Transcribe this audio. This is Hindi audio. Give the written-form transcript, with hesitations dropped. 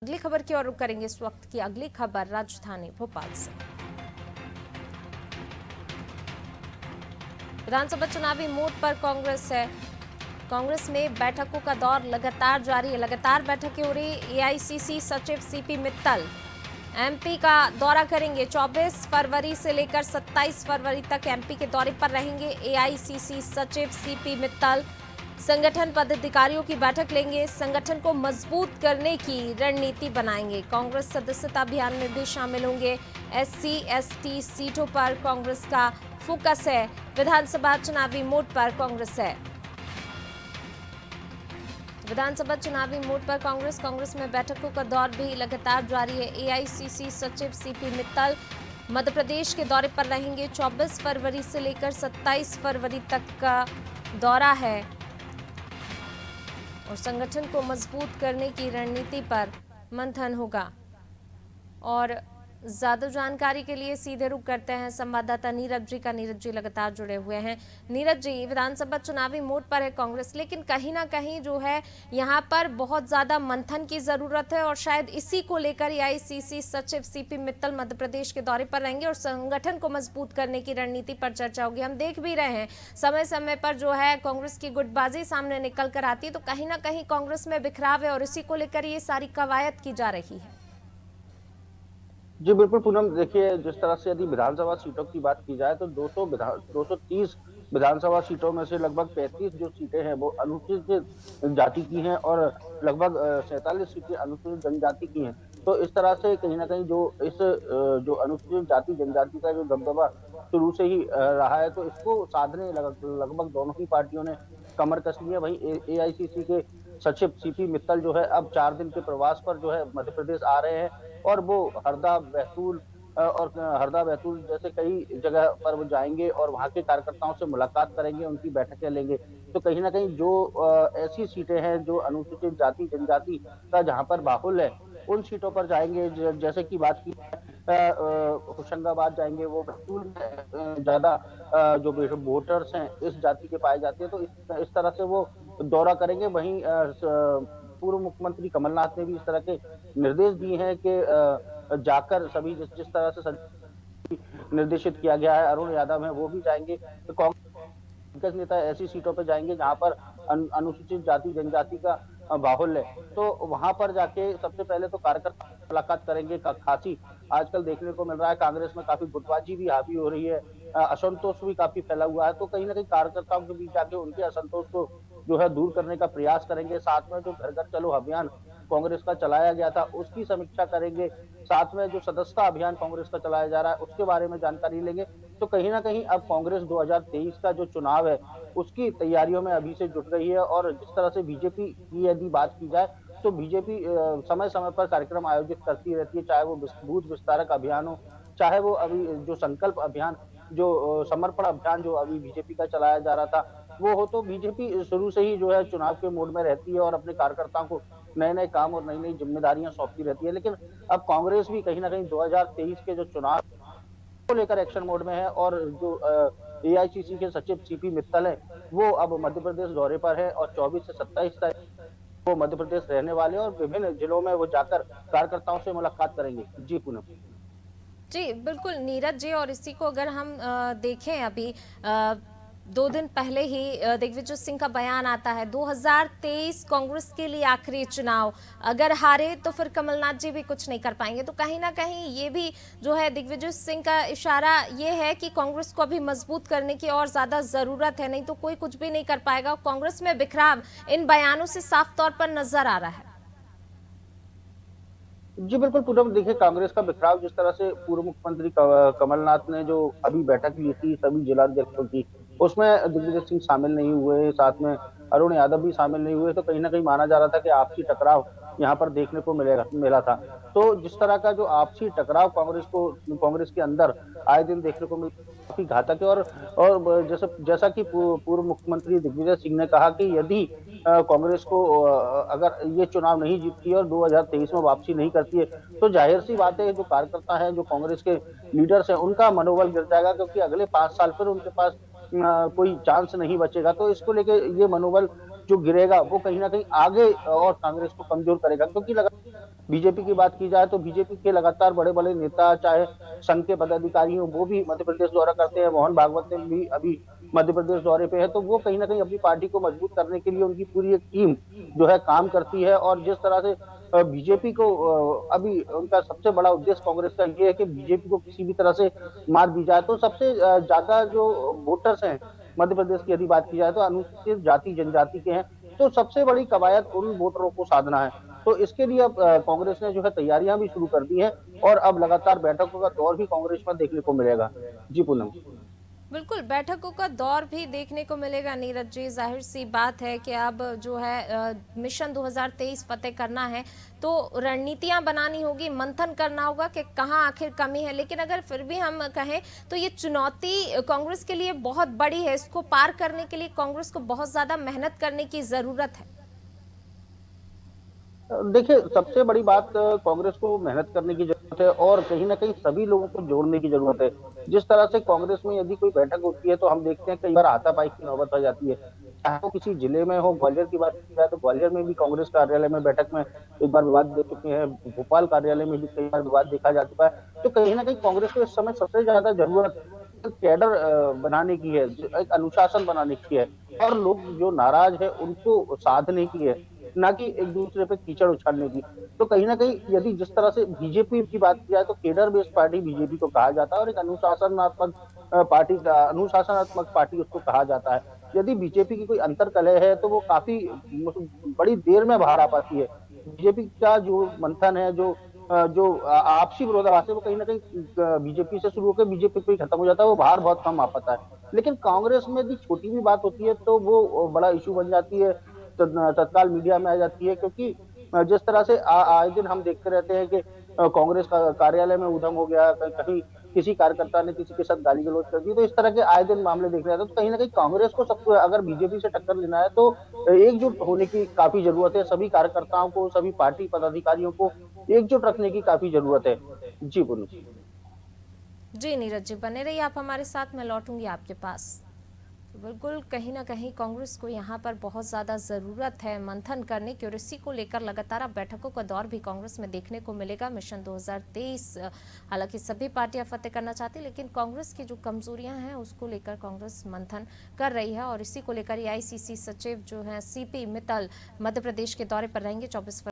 अगली खबर की ओर रुख करेंगे। इस वक्त की अगली खबर राजधानी भोपाल से। विधानसभा चुनावी मोड पर कांग्रेस है। कांग्रेस में बैठकों का दौर लगातार जारी है। लगातार बैठकें हो रही। एआईसीसी सचिव सीपी मित्तल एमपी का दौरा करेंगे। 24 फरवरी से लेकर 27 फरवरी तक एमपी के दौरे पर रहेंगे एआईसीसी सचिव सीपी मित्तल। संगठन पदाधिकारियों की बैठक लेंगे। संगठन को मजबूत करने की रणनीति बनाएंगे। कांग्रेस सदस्यता अभियान में भी शामिल होंगे। एससी एसटी सीटों पर कांग्रेस का फोकस है। विधानसभा चुनावी मोड पर कांग्रेस है। विधानसभा चुनावी मोड पर कांग्रेस में बैठकों का दौर भी लगातार जारी है। एआईसीसी सचिव सीपी मित्तल मध्य प्रदेश के दौरे पर रहेंगे। 24 फरवरी से लेकर 27 फरवरी तक का दौरा है और संगठन को मजबूत करने की रणनीति पर मंथन होगा। और ज्यादा जानकारी के लिए सीधे रुख करते हैं संवाददाता नीरज जी का। नीरज जी लगातार जुड़े हुए हैं। नीरज जी, विधानसभा चुनावी मोड पर है कांग्रेस, लेकिन कहीं ना कहीं जो है यहाँ पर बहुत ज्यादा मंथन की जरूरत है और शायद इसी को लेकर एआईसीसी सचिव सीपी मित्तल मध्य प्रदेश के दौरे पर रहेंगे और संगठन को मजबूत करने की रणनीति पर चर्चा होगी। हम देख भी रहे हैं समय समय पर जो है कांग्रेस की गुटबाजी सामने निकल कर आती है, तो कहीं ना कहीं कांग्रेस में बिखराव है और इसी को लेकर ये सारी कवायद की जा रही है। जी बिल्कुल पूनम, देखिए जिस तरह से यदि विधानसभा सीटों की बात की जाए तो 230 विधानसभा सीटों में से लगभग 35 जो सीटें हैं वो अनुसूचित जाति की हैं और लगभग 47 सीटें अनुसूचित जनजाति की हैं। तो इस तरह से कहीं ना कहीं जो अनुसूचित जाति जनजाति का जो दबदबा शुरू से ही रहा है, तो इसको साधने लगभग दोनों ही पार्टियों ने कमर कस ली है। वहीं एआईसीसी के सचिव सीपी मित्तल जो है अब 4 दिन के प्रवास पर जो है मध्य प्रदेश आ रहे हैं और वो हरदा बैतूल जैसे कई जगह पर वो जाएंगे और वहां के कार्यकर्ताओं से मुलाकात करेंगे, उनकी बैठकें लेंगे। तो कहीं ना कहीं जो ऐसी सीटें हैं जो अनुसूचित जाति जनजाति का जहां पर बाहुल्य है, उन सीटों पर जाएंगे। जैसे कि बात की होशंगाबाद जाएंगे, वो बैतूल में ज्यादा जो वोटर्स हैं इस जाति के पाए जाते हैं, तो इस तरह से वो दौरा करेंगे। वहीं पूर्व मुख्यमंत्री कमलनाथ ने भी इस तरह के निर्देश दिए हैं कि जाकर सभी जिस तरह से निर्देशित किया गया है, अरुण यादव है वो भी जाएंगे। तो कांग्रेस नेता ऐसी सीटों पर जाएंगे जहां पर अनुसूचित जाति जनजाति का बाहुल्य है, तो वहां पर जाके सबसे पहले तो कार्यकर्ता मुलाकात करेंगे। खासी आजकल देखने को मिल रहा है, कांग्रेस में काफी गुटबाजी भी हावी हो रही है, असंतोष भी काफी फैला हुआ है। तो कहीं ना कहीं कार्यकर्ताओं के बीच जाके उनके असंतोष को जो है दूर करने का प्रयास करेंगे। साथ में जो घर घर चलो अभियान कांग्रेस का चलाया गया था उसकी समीक्षा करेंगे। साथ में जो सदस्यता अभियान कांग्रेस का चलाया जा रहा है उसके बारे में जानकारी लेंगे। तो कहीं ना कहीं अब कांग्रेस 2023 का जो चुनाव है उसकी तैयारियों में अभी से जुट गई है। और जिस तरह से बीजेपी की यदि बात की जाए तो बीजेपी समय समय पर कार्यक्रम आयोजित करती रहती है, चाहे वो बूथ विस्तारक अभियान हो, चाहे वो अभी जो संकल्प अभियान, जो समर्पण अभियान जो अभी बीजेपी का चलाया जा रहा था वो हो। तो बीजेपी शुरू से ही जो है चुनाव के मोड में रहती है और अपने कार्यकर्ताओं को नए नए काम और नई नई जिम्मेदारियां सौंपती रहती है। लेकिन अब कांग्रेस भी कहीं ना कहीं 2023 के जो चुनाव को लेकर एक्शन मोड में है और जो एआईसीसी के सचिव सीपी मित्तल है वो अब मध्य प्रदेश दौरे पर है और 24 से 27 तारीख वो मध्य प्रदेश रहने वाले और विभिन्न जिलों में वो जाकर कार्यकर्ताओं से मुलाकात करेंगे। जी पूनम। जी बिल्कुल नीरज जी, और इसी को अगर हम देखें अभी 2 दिन पहले ही दिग्विजय सिंह का बयान आता है 2023 कांग्रेस के लिए आखिरी चुनाव, अगर हारे तो फिर कमलनाथ जी भी कुछ नहीं कर पाएंगे। तो कहीं ना कहीं ये भी जो है दिग्विजय सिंह का इशारा ये है कि कांग्रेस को अभी मजबूत करने की और ज्यादा जरूरत है, नहीं तो कोई कुछ भी नहीं कर पाएगा। कांग्रेस में बिखराव इन बयानों से साफ तौर पर नजर आ रहा है। जी बिल्कुल पूनम, देखिए कांग्रेस का बिखराव जिस तरह से पूर्व मुख्यमंत्री कमलनाथ ने जो अभी बैठक ली थी सभी जिलाध्यक्षों की, उसमें दिग्विजय सिंह शामिल नहीं हुए, साथ में अरुण यादव भी शामिल नहीं हुए। तो कहीं ना कहीं माना जा रहा था कि आपसी टकराव यहाँ पर देखने को मिला था। तो जिस तरह का जो आपसी टकराव कांग्रेस के अंदर आए दिन देखने को मिल काफी घातक है। और जैसा कि पूर्व मुख्यमंत्री दिग्विजय सिंह ने कहा कि यदि कांग्रेस को अगर ये चुनाव नहीं जीतती है और 2023 में वापसी नहीं करती है तो जाहिर सी बात है जो कार्यकर्ता है, जो कांग्रेस के लीडर्स हैं, उनका मनोबल गिर जाएगा, क्योंकि अगले 5 साल फिर उनके पास कोई चांस नहीं बचेगा। तो इसको लेके ये मनोबल जो गिरेगा वो कहीं ना कहीं आगे और कांग्रेस को कमजोर करेगा, क्योंकि बीजेपी की बात की जाए तो बीजेपी के लगातार बड़े बड़े नेता, चाहे संघ के पदाधिकारी हो, वो भी मध्य प्रदेश दौरा करते हैं। मोहन भागवत ने भी अभी मध्य प्रदेश दौरे पे है, तो वो कहीं ना कहीं अपनी पार्टी को मजबूत करने के लिए उनकी पूरी एक टीम जो है काम करती है। और जिस तरह से बीजेपी को अभी उनका सबसे बड़ा उद्देश्य कांग्रेस का ये है कि बीजेपी को किसी भी तरह से मार दी जाए। तो सबसे ज्यादा जो वोटर्स हैं मध्य प्रदेश की यदि बात की जाए तो अनुसूचित जाति जनजाति के हैं, तो सबसे बड़ी कवायद उन वोटरों को साधना है। तो इसके लिए अब कांग्रेस ने जो है तैयारियां भी शुरू कर दी हैं और अब लगातार बैठकों का दौर भी कांग्रेस में देखने को मिलेगा। जी पूनम। बिल्कुल, बैठकों का दौर भी देखने को मिलेगा नीरज जी। जाहिर सी बात है कि अब जो है मिशन 2023 फतेह करना है तो रणनीतियां बनानी होगी, मंथन करना होगा कि कहाँ आखिर कमी है। लेकिन अगर फिर भी हम कहें तो ये चुनौती कांग्रेस के लिए बहुत बड़ी है। इसको पार करने के लिए कांग्रेस को बहुत ज्यादा मेहनत करने की जरूरत है। देखिए, सबसे बड़ी बात कांग्रेस को मेहनत करने की जरूरत है और कहीं ना कहीं सभी लोगों को जोड़ने की जरूरत है। जिस तरह से कांग्रेस में यदि कोई बैठक होती है तो हम देखते हैं कई बार हाथापाई की नौबत आ जाती है, चाहे वो किसी जिले में हो। ग्वालियर की बात की जाए तो ग्वालियर में भी कांग्रेस कार्यालय में बैठक में एक बार विवाद देख चुके हैं, भोपाल कार्यालय में भी कई बार विवाद देखा जा चुका है। तो कहीं ना कहीं कांग्रेस को इस समय सबसे ज्यादा जरूरत कैडर बनाने की है, एक अनुशासन बनाने की है और लोग जो नाराज है उनको साधने की है, ना कि एक दूसरे पे कीचड़ उछालने की। तो कहीं ना कहीं यदि जिस तरह से बीजेपी की बात की जाए तो केडर बेस्ड पार्टी बीजेपी को कहा जाता है और एक अनुशासनात्मक पार्टी उसको कहा जाता है। यदि बीजेपी की कोई अंतर कलह है तो वो काफी बड़ी देर में बाहर आ पाती है। बीजेपी का जो मंथन है, जो आपसी विरोधाभास है, वो कहीं ना कहीं बीजेपी से शुरू होकर बीजेपी पे खत्म हो जाता है, वो बाहर बहुत कम आ पाता है। लेकिन कांग्रेस में यदि छोटी भी बात होती है तो वो बड़ा इशू बन जाती है, तत्काल मीडिया में आ जाती है। क्योंकि जिस तरह से आए दिन हम देखते रहते हैं कि कांग्रेस का कार्यालय में उधम हो गया, कहीं किसी कार्यकर्ता ने किसी के साथ गाली गलौज कर दी, तो इस तरह के आए दिन मामले देखने आते हैं। तो कहीं ना कहीं कांग्रेस को सब अगर बीजेपी से टक्कर लेना है तो एकजुट होने की काफी जरूरत है। सभी कार्यकर्ताओं को, सभी पार्टी पदाधिकारियों को एकजुट रखने की काफी जरूरत है। जी बोलो। जी नीरज जी, बने रहिए आप हमारे साथ, मैं लौटूंगी आपके पास। तो बिल्कुल कहीं ना कहीं कांग्रेस को यहाँ पर बहुत ज़्यादा ज़रूरत है मंथन करने की और इसी को लेकर लगातार अब बैठकों का दौर भी कांग्रेस में देखने को मिलेगा। मिशन 2023 हालांकि सभी पार्टियां फतेह करना चाहती, लेकिन कांग्रेस की जो कमजोरियां हैं उसको लेकर कांग्रेस मंथन कर रही है और इसी को लेकर एआईसीसी सचिव जो है सीपी मित्तल मध्य प्रदेश के दौरे पर रहेंगे 24